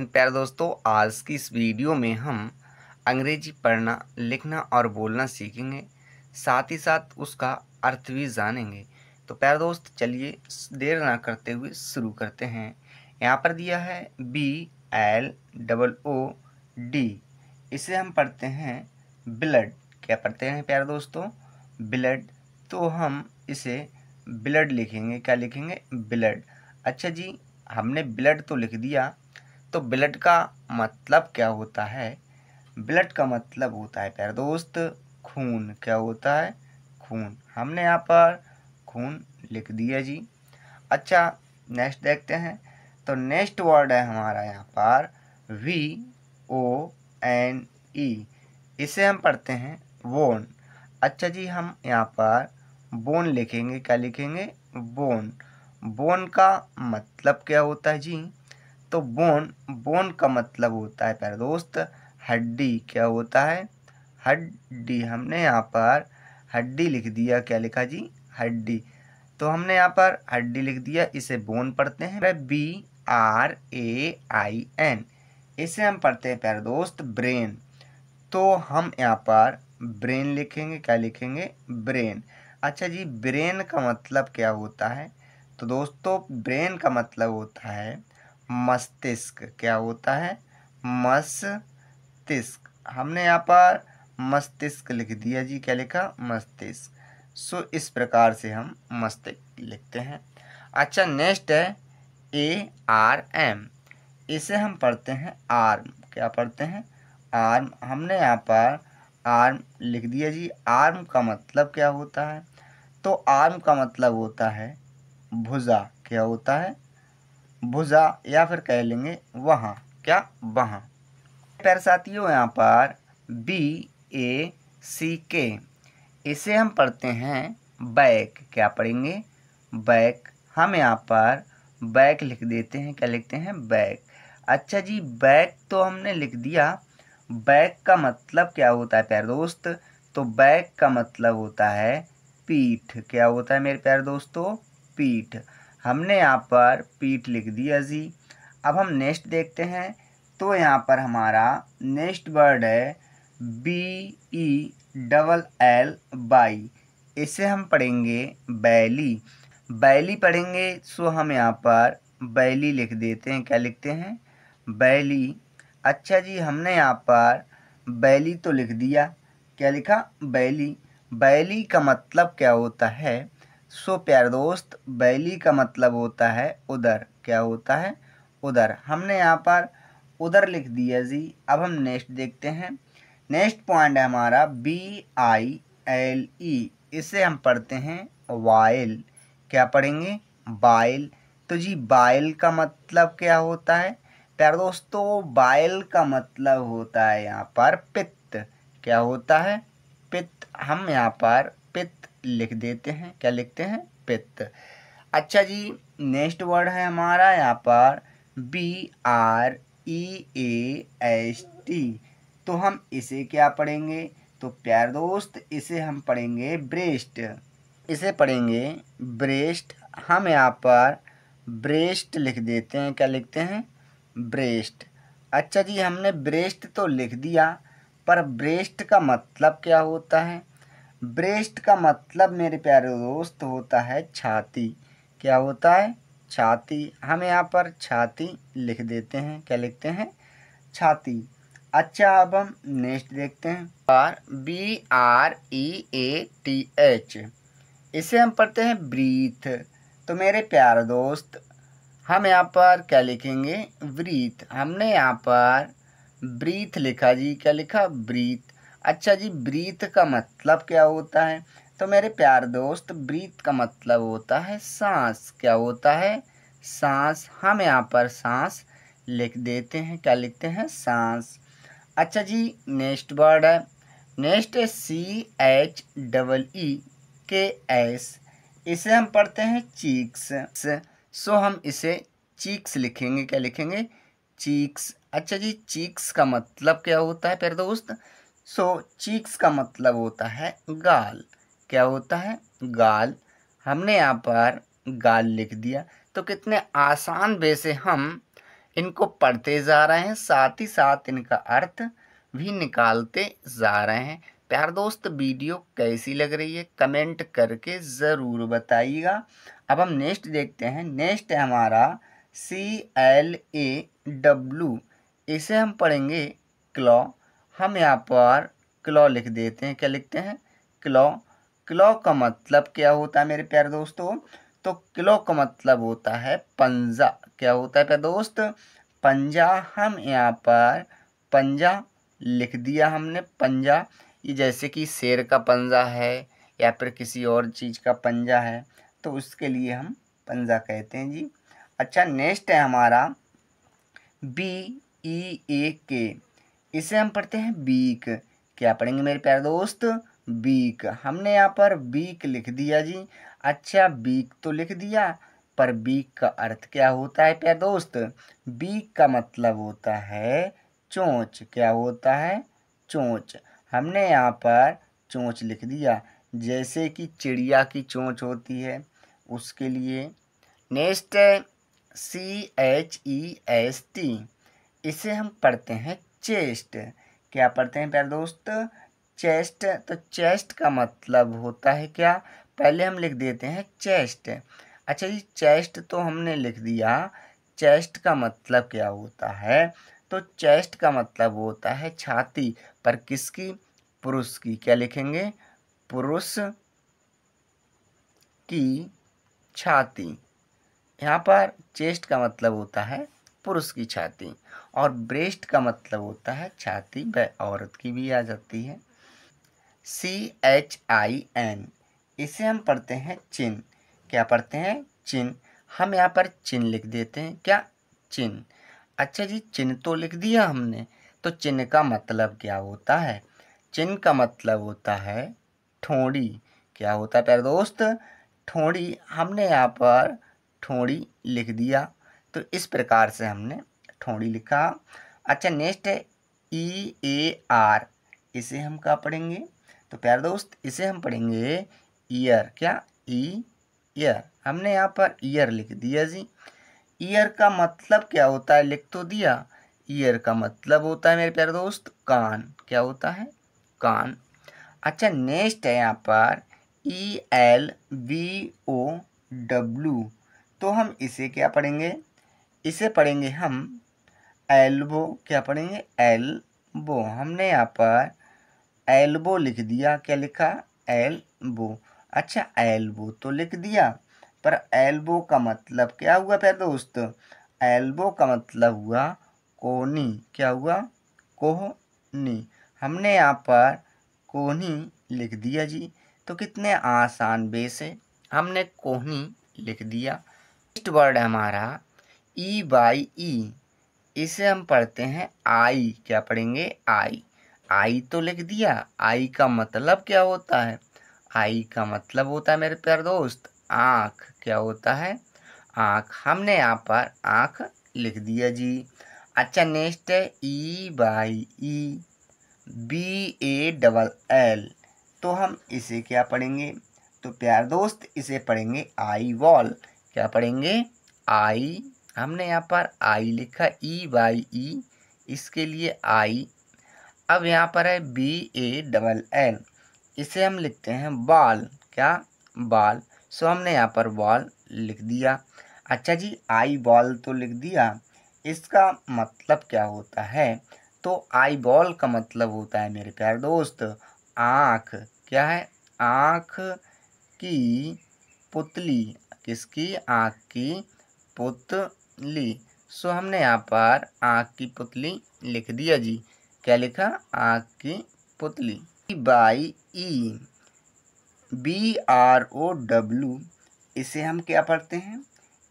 प्यारे दोस्तों, आज की इस वीडियो में हम अंग्रेजी पढ़ना, लिखना और बोलना सीखेंगे। साथ ही साथ उसका अर्थ भी जानेंगे। तो प्यारे दोस्त, चलिए देर ना करते हुए शुरू करते हैं। यहाँ पर दिया है BLOOD। इसे हम पढ़ते हैं ब्लड। क्या पढ़ते हैं प्यारे दोस्तों? ब्लड। तो हम इसे ब्लड लिखेंगे। क्या लिखेंगे? ब्लड। अच्छा जी, हमने ब्लड तो लिख दिया, तो ब्लड का मतलब क्या होता है? ब्लड का मतलब होता है प्यारे दोस्त खून। क्या होता है? खून। हमने यहाँ पर खून लिख दिया जी। अच्छा, नेक्स्ट देखते हैं। तो नेक्स्ट वर्ड है हमारा यहाँ पर VONE। इसे हम पढ़ते हैं बोन। अच्छा जी, हम यहाँ पर बोन लिखेंगे। क्या लिखेंगे? बोन। बोन का मतलब क्या होता है जी? तो बोन का मतलब होता है प्यारे दोस्त हड्डी। क्या होता है? हड्डी। हमने यहाँ पर हड्डी लिख दिया। क्या लिखा जी? हड्डी। तो हमने यहाँ पर हड्डी लिख दिया, इसे बोन पढ़ते हैं BRAIN। इसे हम पढ़ते हैं प्यारे दोस्त ब्रेन। तो हम यहाँ पर ब्रेन लिखेंगे। क्या लिखेंगे? ब्रेन। अच्छा जी, ब्रेन का मतलब क्या होता है? तो दोस्तों, ब्रेन का मतलब होता है मस्तिष्क। क्या होता है? मस्तिष्क। हमने यहाँ पर मस्तिष्क लिख दिया जी। क्या लिखा? मस्तिष्क। सो इस प्रकार से हम मस्तिष्क लिखते हैं। अच्छा, नेक्स्ट है ARM। इसे हम पढ़ते हैं आर्म। क्या पढ़ते हैं? आर्म। हमने यहाँ पर आर्म लिख दिया जी। आर्म का मतलब क्या होता है? तो आर्म का मतलब होता है भुजा। क्या होता है? भुजा, या फिर कह लेंगे वहाँ। क्या? वहाँ। प्यारे साथियों, यहाँ पर BACK। इसे हम पढ़ते हैं बैक। क्या पढ़ेंगे? बैक। हम यहाँ पर बैक लिख देते हैं। क्या लिखते हैं? बैक। अच्छा जी, बैक तो हमने लिख दिया। बैक का मतलब क्या होता है प्यारे दोस्त? तो बैक का मतलब होता है पीठ। क्या होता है मेरे प्यारे दोस्तों? पीठ। हमने यहाँ पर पीठ लिख दिया जी। अब हम नेक्स्ट देखते हैं। तो यहाँ पर हमारा नेक्स्ट वर्ड है BELL बाई। इसे हम पढ़ेंगे बैली। बैली पढ़ेंगे, सो हम यहाँ पर बैली लिख देते हैं। क्या लिखते हैं? बैली। अच्छा जी, हमने यहाँ पर बैली तो लिख दिया। क्या लिखा? बैली। बैली का मतलब क्या होता है? सो प्यारे दोस्त, बैली का मतलब होता है उदर। क्या होता है? उदर। हमने यहाँ पर उधर लिख दिया जी। अब हम नेक्स्ट देखते हैं। नेक्स्ट पॉइंट है हमारा BILE। इसे हम पढ़ते हैं वाइल। क्या पढ़ेंगे? बाइल। तो जी, बाइल का मतलब क्या होता है प्यारे दोस्तों? बाइल का मतलब होता है यहाँ पर पित्त। क्या होता है? पित्त। हम यहाँ पर पित्त लिख देते हैं। क्या लिखते हैं? पित्त। अच्छा जी, नेक्स्ट वर्ड है हमारा यहाँ पर BREAST। तो हम इसे क्या पढ़ेंगे? तो प्यारे दोस्त, इसे हम पढ़ेंगे ब्रेस्ट। इसे पढ़ेंगे ब्रेस्ट। हम यहाँ पर ब्रेस्ट लिख देते हैं। क्या लिखते हैं? ब्रेस्ट। अच्छा जी, हमने ब्रेस्ट तो लिख दिया, पर ब्रेस्ट का मतलब क्या होता है? ब्रेस्ट का मतलब मेरे प्यारे दोस्त होता है छाती। क्या होता है? छाती। हम यहाँ पर छाती लिख देते हैं। क्या लिखते हैं? छाती। अच्छा, अब हम नेक्स्ट देखते हैं पर BREATH। इसे हम पढ़ते हैं ब्रीथ। तो मेरे प्यारे दोस्त, हम यहाँ पर क्या लिखेंगे? ब्रीथ। हमने यहाँ पर ब्रीथ लिखा जी। क्या लिखा? ब्रीथ। अच्छा जी, ब्रीथ का मतलब क्या होता है? तो मेरे प्यारे दोस्त, ब्रीथ का मतलब होता है सांस। क्या होता है? सांस। हम यहाँ पर सांस लिख देते हैं। क्या लिखते हैं? सांस। अच्छा जी, नेक्स्ट वर्ड है। नेक्स्ट है CHEEKS। इसे हम पढ़ते हैं चीक्स। सो हम इसे चीक्स लिखेंगे। क्या लिखेंगे? चीक्स। अच्छा जी, चीक्स का मतलब क्या होता है प्यारे दोस्त? सो चीक्स का मतलब होता है गाल। क्या होता है? गाल। हमने यहाँ पर गाल लिख दिया। तो कितने आसान वे से हम इनको पढ़ते जा रहे हैं, साथ ही साथ इनका अर्थ भी निकालते जा रहे हैं। प्यार दोस्त, वीडियो कैसी लग रही है कमेंट करके ज़रूर बताइएगा। अब हम नेक्स्ट देखते हैं। नेक्स्ट है हमारा CLAW, इसे हम पढ़ेंगे क्लॉ। हम यहाँ पर क्लॉ लिख देते हैं। क्या लिखते हैं? क्लॉ। क्लॉ का मतलब क्या होता है मेरे प्यारे दोस्तों? तो क्लॉ का मतलब होता है पंजा। क्या होता है प्यारे दोस्त? पंजा। हम यहाँ पर पंजा लिख दिया हमने। पंजा, ये जैसे कि शेर का पंजा है या फिर किसी और चीज़ का पंजा है, तो उसके लिए हम पंजा कहते हैं जी। अच्छा, नेक्स्ट है हमारा BEAK, इसे हम पढ़ते हैं बीक। क्या पढ़ेंगे मेरे प्यारे दोस्त? बीक। हमने यहाँ पर बीक लिख दिया जी। अच्छा, बीक तो लिख दिया, पर बीक का अर्थ क्या होता है प्यारे दोस्त? बीक का मतलब होता है चोंच। क्या होता है? चोंच। हमने यहाँ पर चोंच लिख दिया, जैसे कि चिड़िया की चोंच होती है, उसके लिए। नेक्स्ट है CHEST, इसे हम पढ़ते हैं चेस्ट। क्या पढ़ते हैं प्यारे दोस्त? चेस्ट। तो चेस्ट का मतलब होता है क्या? पहले हम लिख देते हैं चेस्ट। अच्छा जी, चेस्ट तो हमने लिख दिया। चेस्ट का मतलब क्या होता है? तो चेस्ट का मतलब होता है छाती, पर किसकी? पुरुष की। क्या लिखेंगे? पुरुष की छाती। यहाँ पर चेस्ट का मतलब होता है पुरुष की छाती, और ब्रेस्ट का मतलब होता है छाती, वह औरत की भी आ जाती है। CHIN, इसे हम पढ़ते हैं चिन। क्या पढ़ते हैं? चिन। हम यहाँ पर चिन लिख देते हैं। क्या? चिन। अच्छा जी, चिन तो लिख दिया हमने, तो चिन का मतलब क्या होता है? चिन का मतलब होता है ठोड़ी। क्या होता है प्यारे दोस्त? ठोड़ी। हमने यहाँ पर ठोड़ी लिख दिया, तो इस प्रकार से हमने ठोड़ी लिखा। अच्छा, नेक्स्ट है EAR, इसे हम क्या पढ़ेंगे? तो प्यारे दोस्त, इसे हम पढ़ेंगे ईयर। क्या? ईयर। हमने यहाँ पर ईयर लिख दिया जी। ईयर का मतलब क्या होता है? लिख तो दिया। ईयर का मतलब होता है मेरे प्यारे दोस्त कान। क्या होता है? कान। अच्छा, नेक्स्ट है यहाँ पर ELBOW, तो हम इसे क्या पढ़ेंगे? इसे पढ़ेंगे हम एल्बो। क्या पढ़ेंगे? एल्बो। हमने यहाँ पर एल्बो लिख दिया। क्या लिखा? एल्बो। अच्छा, एल्बो तो लिख दिया, पर एल्बो का मतलब क्या हुआ प्यारे दोस्त? एल्बो का मतलब हुआ कोहनी। क्या हुआ? कोहनी। हमने यहाँ पर कोहनी लिख दिया जी। तो कितने आसान वे से हमने कोहनी लिख दिया। नेक्स्ट वर्ड है हमारा EYE, इसे हम पढ़ते हैं आई। क्या पढ़ेंगे? आई। आई तो लिख दिया। आई का मतलब क्या होता है? आई का मतलब होता है मेरे प्यारे दोस्त आँख। क्या होता है? आँख। हमने यहाँ पर आँख लिख दिया जी। अच्छा, नेक्स्ट है EYEBALL, तो हम इसे क्या पढ़ेंगे? तो प्यारे दोस्त, इसे पढ़ेंगे आई वॉल। क्या पढ़ेंगे? आई। हमने यहाँ पर आई लिखा, EYE, इसके लिए आई। अब यहाँ पर है BALL, इसे हम लिखते हैं बाल। क्या? बाल। सो हमने यहाँ पर बॉल लिख दिया। अच्छा जी, आई बॉल तो लिख दिया, इसका मतलब क्या होता है? तो आई बॉल का मतलब होता है मेरे प्यारे दोस्त आँख। क्या है? आँख की पुतली। किसकी? आँख की पुतली। सो हमने यहाँ पर आँख की पुतली लिख दिया जी। क्या लिखा? आँख की पुतली। BROW, इसे हम क्या पढ़ते हैं?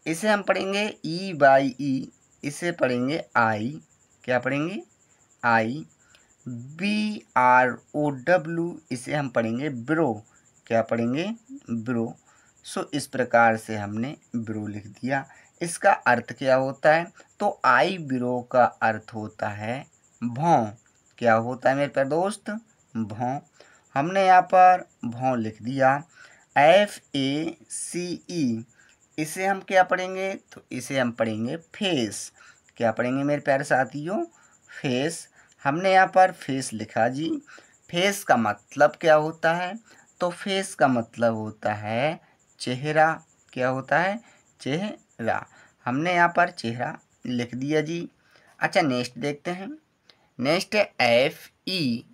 इसे हम पढ़ेंगे EYE, इसे पढ़ेंगे आई। क्या पढ़ेंगे? आई। BROW, इसे हम पढ़ेंगे ब्रो। क्या पढ़ेंगे? ब्रो। सो इस प्रकार से हमने ब्रो लिख दिया। इसका अर्थ क्या होता है? तो आई ब्रो का अर्थ होता है भौं। क्या होता है मेरे प्यारे दोस्त? भौं। हमने यहाँ पर भौं लिख दिया। FACE, इसे हम क्या पढ़ेंगे? तो इसे हम पढ़ेंगे फेस। क्या पढ़ेंगे मेरे प्यारे साथियों? फेस। हमने यहाँ पर फेस लिखा जी। फेस का मतलब क्या होता है? तो फेस का मतलब होता है चेहरा। क्या होता है? चेहरा। हमने यहाँ पर चेहरा लिख दिया जी। अच्छा, नेक्स्ट देखते हैं। नेक्स्ट है FEATHER।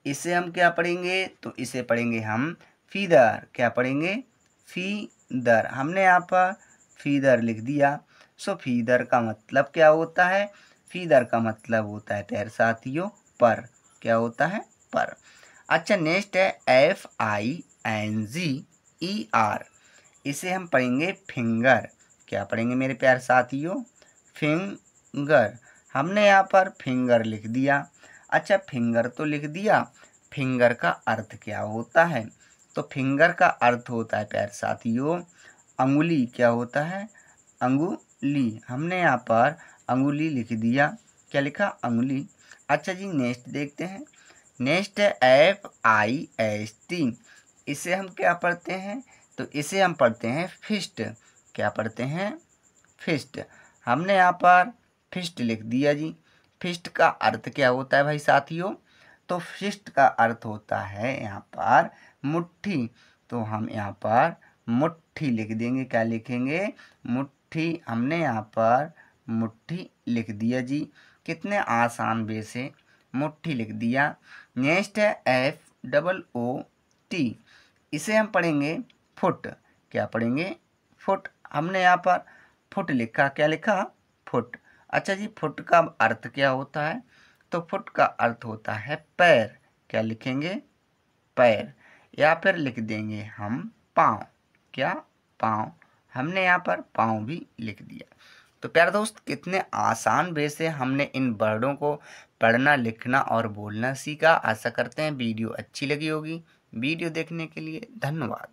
इसे हम क्या पढ़ेंगे? तो इसे पढ़ेंगे हम फीदर। क्या पढ़ेंगे? फीदर। हमने यहाँ पर फीदर लिख दिया। सो फीदर का मतलब क्या होता है? फीदर का मतलब होता है प्यारे साथियों पर। क्या होता है? पर। अच्छा, नेक्स्ट है FINGER। इसे हम पढ़ेंगे फिंगर। क्या पढ़ेंगे मेरे प्यारे साथियों? फिंगर। हमने यहाँ पर फिंगर लिख दिया। अच्छा, फिंगर तो लिख दिया, फिंगर का अर्थ क्या होता है? तो फिंगर का अर्थ होता है प्यारे साथियों अंगुली। क्या होता है? अंगुली। हमने यहाँ पर अंगुली लिख दिया। क्या लिखा? अंगुली। अच्छा जी, नेक्स्ट देखते हैं। नेक्स्ट है FIST। इसे हम क्या पढ़ते हैं? तो इसे हम पढ़ते हैं फिस्ट। क्या पढ़ते हैं? फिस्ट। हमने यहाँ पर फिस्ट लिख दिया जी। फिस्ट का अर्थ क्या होता है भाई साथियों? तो फिस्ट का अर्थ होता है यहाँ पर मुट्ठी। तो हम यहाँ पर मुट्ठी लिख देंगे। क्या लिखेंगे? मुट्ठी। हमने यहाँ पर मुट्ठी लिख दिया जी। कितने आसान वे से मुट्ठी लिख दिया। नेक्स्ट है FOOT। इसे हम पढ़ेंगे फुट। क्या पढ़ेंगे? फुट। हमने यहाँ पर फुट लिखा। क्या लिखा? फुट। अच्छा जी, फुट का अर्थ क्या होता है? तो फुट का अर्थ होता है पैर। क्या लिखेंगे? पैर। या फिर लिख देंगे हम पाँव। क्या? पाँव। हमने यहाँ पर पाँव भी लिख दिया। तो प्यारे दोस्त, कितने आसान वे से हमने इन वर्डों को पढ़ना, लिखना और बोलना सीखा। आशा करते हैं वीडियो अच्छी लगी होगी। वीडियो देखने के लिए धन्यवाद।